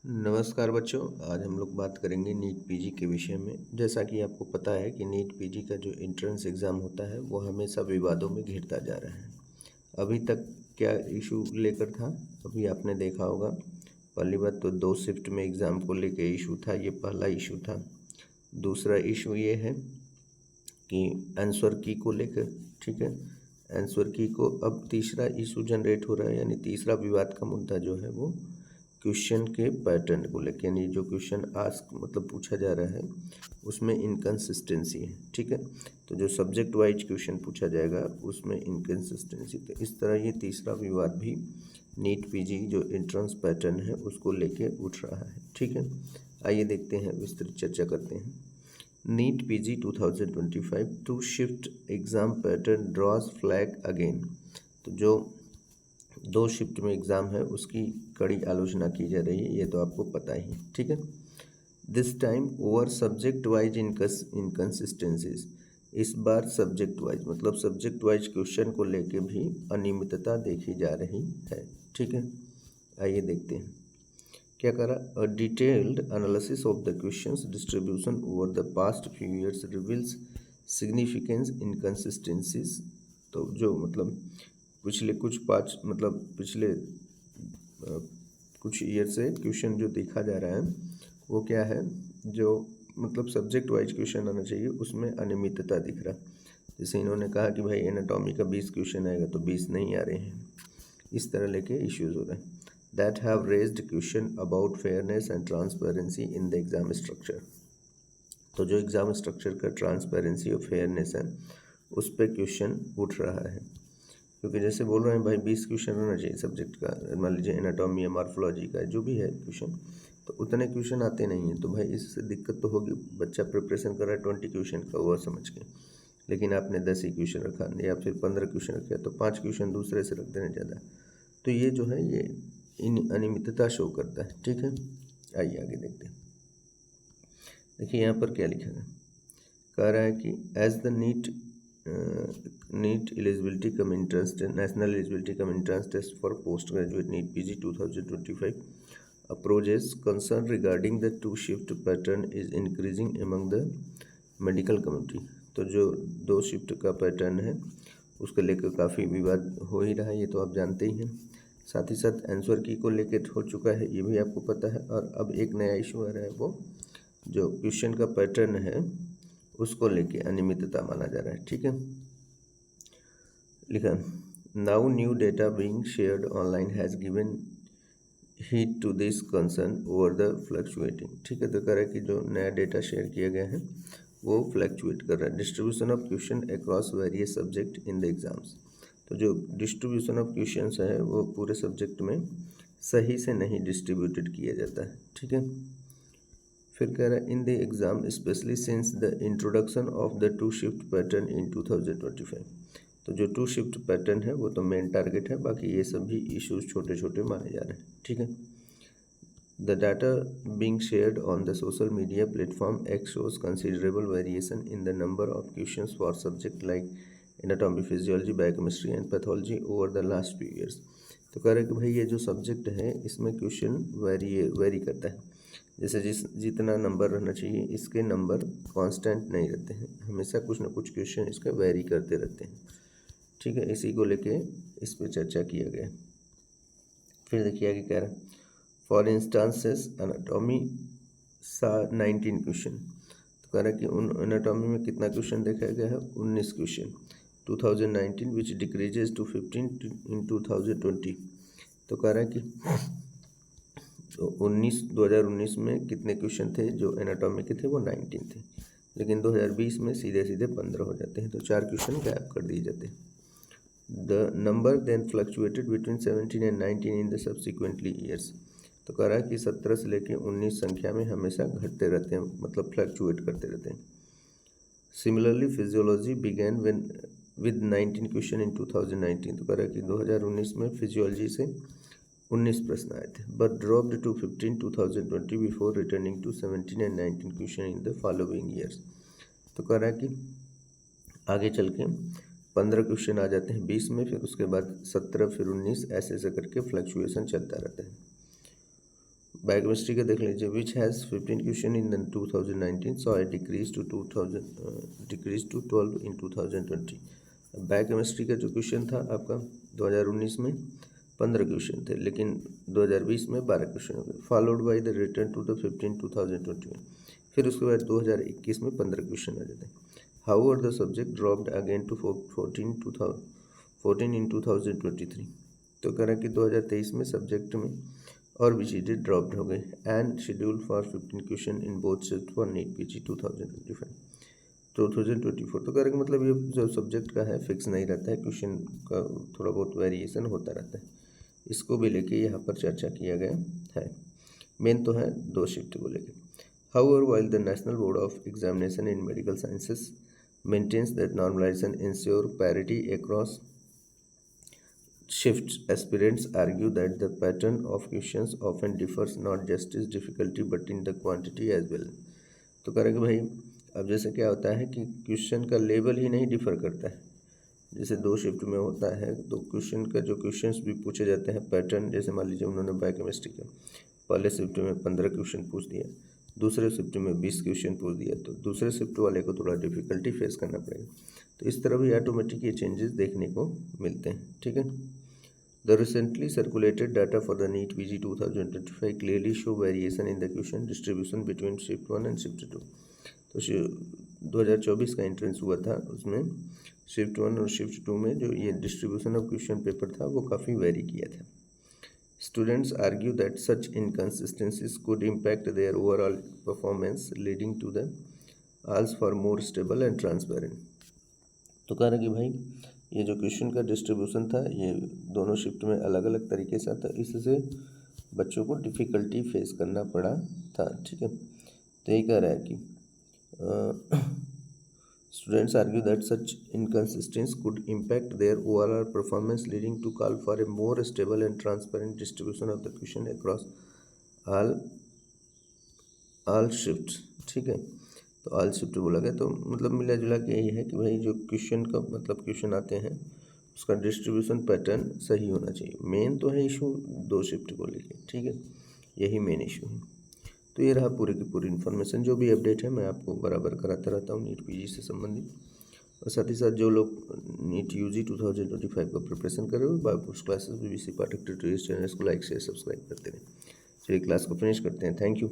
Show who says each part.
Speaker 1: नमस्कार बच्चों, आज हम लोग बात करेंगे नीट पीजी के विषय में। जैसा कि आपको पता है कि नीट पीजी का जो एंट्रेंस एग्ज़ाम होता है वो हमेशा विवादों में घिरता जा रहा है। अभी तक क्या इशू लेकर था, अभी आपने देखा होगा। पहली बात तो 2 शिफ्ट में एग्ज़ाम को लेकर इशू था, ये पहला इशू था। दूसरा इशू ये है कि आंसर की को लेकर, ठीक है, आंसर की को अब तीसरा इशू जनरेट हो रहा है, यानी तीसरा विवाद का मुद्दा जो है वो क्वेश्चन के पैटर्न को लेकर, यानी जो क्वेश्चन आस्क मतलब पूछा जा रहा है उसमें इनकन्सिस्टेंसी है, ठीक है। तो जो सब्जेक्ट वाइज क्वेश्चन पूछा जाएगा उसमें इनकन्सिस्टेंसी, तो इस तरह ये तीसरा विवाद भी नीट पीजी जो एंट्रेंस पैटर्न है उसको लेके उठ रहा है, ठीक है। आइए देखते हैं, विस्तृत चर्चा करते हैं। NEET PG 2025 two shift exam pattern draws flag again. तो जो 2 शिफ्ट में एग्ज़ाम है उसकी कड़ी आलोचना की जा रही है, ये तो आपको पता ही, ठीक है। This time over subject wise inconsistencies. इस बार सब्जेक्ट वाइज मतलब सब्जेक्ट वाइज क्वेश्चन को लेके भी अनियमितता देखी जा रही है, ठीक है। आइए देखते हैं क्या करा। A detailed analysis of the questions distribution over the past few years reveals significance inconsistencies. तो जो मतलब पिछले कुछ ईयर से क्वेश्चन जो देखा जा रहा है वो क्या है, जो मतलब सब्जेक्ट वाइज क्वेश्चन आना चाहिए उसमें अनियमितता दिख रहा। जैसे इन्होंने कहा कि भाई एनाटॉमी का 20 क्वेश्चन आएगा तो 20 नहीं आ रहे हैं, इस तरह लेके इश्यूज हो रहे हैं। That have raised question about fairness and transparency in the exam structure. तो जो एग्ज़ाम स्ट्रक्चर का ट्रांसपेरेंसी और फेयरनेस है उस पर क्वेश्चन उठ रहा है, क्योंकि जैसे बोल रहे हैं भाई 20 क्वेश्चन होना चाहिए सब्जेक्ट का, मान लीजिए एनाटॉमी या मॉर्फोलॉजी का जो भी है क्वेश्चन, तो उतने क्वेश्चन आते नहीं हैं। तो भाई इससे दिक्कत तो होगी, बच्चा प्रिपरेशन कर रहा है 20 क्वेश्चन का हुआ समझ के, लेकिन आपने 10 ही क्वेश्चन रखा या फिर 15 क्वेश्चन रखा तो 5 क्वेश्चन दूसरे से रख देने ज़्यादा, तो ये जो है ये अनियमितता शो करता है, ठीक है। आइए आगे देखते हैं। देखिए यहाँ पर क्या लिखा है, कह रहा है कि as the NEET eligibility cum entrance national eligibility cum entrance test for post graduate NEET PG 2025 approaches concern regarding the two shift pattern is increasing among the medical community. तो जो 2 शिफ्ट का पैटर्न है उसको लेकर काफ़ी विवाद हो ही रहा है, ये तो आप जानते ही हैं। साथ ही साथ आंसर की को लेकर हो चुका है, ये भी आपको पता है। और अब एक नया इशू आ रहा है, वो जो क्वेश्चन का पैटर्न है उसको लेके अनियमितता माना जा रहा है, ठीक है। लिखा, now new data being shared online has given heat to this concern over the fluctuating, ठीक है। तो कह रहा है कि जो नया डेटा शेयर किया गया है वो फ्लक्चुएट कर रहा है। Distribution of question across various subject in the exams. तो जो डिस्ट्रीब्यूशन ऑफ क्वेश्चंस है वो पूरे सब्जेक्ट में सही से नहीं डिस्ट्रीब्यूटेड किया जाता है, ठीक है। फिर कह रहा है in the exam specially since the introduction of the two shift pattern in 2025। तो जो 2 शिफ्ट पैटर्न है वो तो मेन टारगेट है, बाकी ये सभी इश्यूज छोटे छोटे माने जा रहे हैं, ठीक है। The data being shared on the social media platform x shows considerable variation in the number of questions for subject like anatomy, physiology, biochemistry and pathology over the last few years. तो कह रहे हैं कि भाई ये जो subject है इसमें क्वेश्चन वेरी करता है। जैसे जितना नंबर रहना चाहिए इसके नंबर कांस्टेंट नहीं रहते हैं, हमेशा कुछ ना कुछ क्वेश्चन इसका वेरी करते रहते हैं, ठीक है। इसी को लेके इस पर चर्चा किया गया। फिर देखिए आगे कह रहा है, फॉर इंस्टांसेस एनाटॉमी सा 19 क्वेश्चन। तो कह रहा है कि उन एनाटॉमी में कितना क्वेश्चन देखा गया है, 19 क्वेश्चन 2019 विच डिक्रीजेज टू 15 इन 2020। तो कह रहा है कि तो 2019 में कितने क्वेश्चन थे जो एनाटॉमी के थे, वो 19 थे, लेकिन 2020 में सीधे सीधे 15 हो जाते हैं, तो 4 क्वेश्चन गैप कर दिए जाते हैं। The number then fluctuated between 17 and 19 in the subsequently years. तो कह रहा है कि 17 से लेकर 19 संख्या में हमेशा घटते रहते हैं, मतलब फ्लक्चुएट करते रहते हैं। Similarly physiology began with 19 question in 2019। तो कह रहा है कि 2019 में फिजियोलॉजी से 19 प्रश्न आए थे, but dropped to 15 2020 before returning to 17 and 19 question in the following years. तो कह रहा है कि आगे चल के 15 क्वेश्चन आ जाते हैं 20 में, फिर उसके बाद 17, फिर 19, ऐसे ऐसे करके फ्लक्चुएशन चलता रहता है। बायोकेमिस्ट्री का देख लीजिए, which has 15 question in 2019 saw decrease to 12 in 2020। Biochemistry का जो क्वेश्चन था आपका 2019 में 15 क्वेश्चन थे, लेकिन 2020 में 12 क्वेश्चन हो गए, followed by the return to the 15 2021। फिर उसके बाद 2021 में 15 क्वेश्चन आ जाते हैं। However the subject dropped again to 14 in 2023। तो कह रहा है कि 2023 में सब्जेक्ट में और भी चीज़ें ड्रॉप्ड हो गई। And schedule for 15 question in both shift for NEET PG 2024। तो कह रहे कि मतलब ये जो सब्जेक्ट का है फिक्स नहीं रहता है, क्वेश्चन का थोड़ा बहुत वेरिएशन होता रहता है। इसको भी लेके यहाँ पर चर्चा किया गया है। मेन तो है 2 शिफ्ट को लेके। However, while the National Board of Examination in Medical Sciences maintains that normalization ensure parity across shifts, aspirants argue that the pattern of questions often differs not just in difficulty but in the quantity as well। तो कह रहे कि भाई अब जैसे क्या होता है कि क्वेश्चन का लेवल ही नहीं डिफर करता है। जैसे 2 शिफ्ट में होता है तो क्वेश्चन का जो क्वेश्चंस भी पूछे जाते हैं पैटर्न, जैसे मान लीजिए उन्होंने बायोकेमिस्ट्री का पहले शिफ्ट में 15 क्वेश्चन पूछ दिया, दूसरे शिफ्ट में 20 क्वेश्चन पूछ दिया, तो दूसरे शिफ्ट वाले को थोड़ा डिफिकल्टी फेस करना पड़ेगा। तो इस तरह भी ऑटोमेटिक ये चेंजेस देखने को मिलते हैं। ठीक है। The recently circulated data for the NEET PG 2025 clearly show variation in the question distribution between shift 1 and shift 2। तो 2024 का एंट्रेंस हुआ था, उसमें शिफ्ट 1 और शिफ्ट 2 में जो ये डिस्ट्रीब्यूशन ऑफ क्वेश्चन पेपर था वो काफ़ी वेरी किया था। Students argue that such inconsistencies could impact their overall performance, leading to the calls for more stable and transparent। तो कह रहे कि भाई ये जो क्वेश्चन का डिस्ट्रीब्यूशन था ये दोनों शिफ्ट में अलग अलग तरीके से आता, इससे बच्चों को डिफ़िकल्टी फेस करना पड़ा था। ठीक है। तो ये कह रहा है कि students argue that such inconsistencies could impact their overall performance, leading to call for a more stable and transparent distribution of the question across all shifts। ठीक है। तो ऑल शिफ्ट बोला गया, तो मतलब मिला जुला के यही है कि भाई जो क्वेश्चन का मतलब क्वेश्चन आते हैं उसका डिस्ट्रीब्यूशन पैटर्न सही होना चाहिए। मेन तो है इशू 2 शिफ्ट को लेके। ठीक है, यही मेन इशू है। तो ये रहा पूरी की पूरी इन्फॉर्मेशन। जो भी अपडेट है मैं आपको बराबर कराता रहता हूँ नीट पीजी से संबंधित, और साथ ही साथ जो लोग नीट यूजी 2025 का प्रिपरेशन कर रहे हो बायोपोस्ट क्लासेस BBC पाठक ट्यूटोरियल चैनल को लाइक शेयर सब्सक्राइब करते रहें। चलिए क्लास को फिनिश करते हैं। Thank you.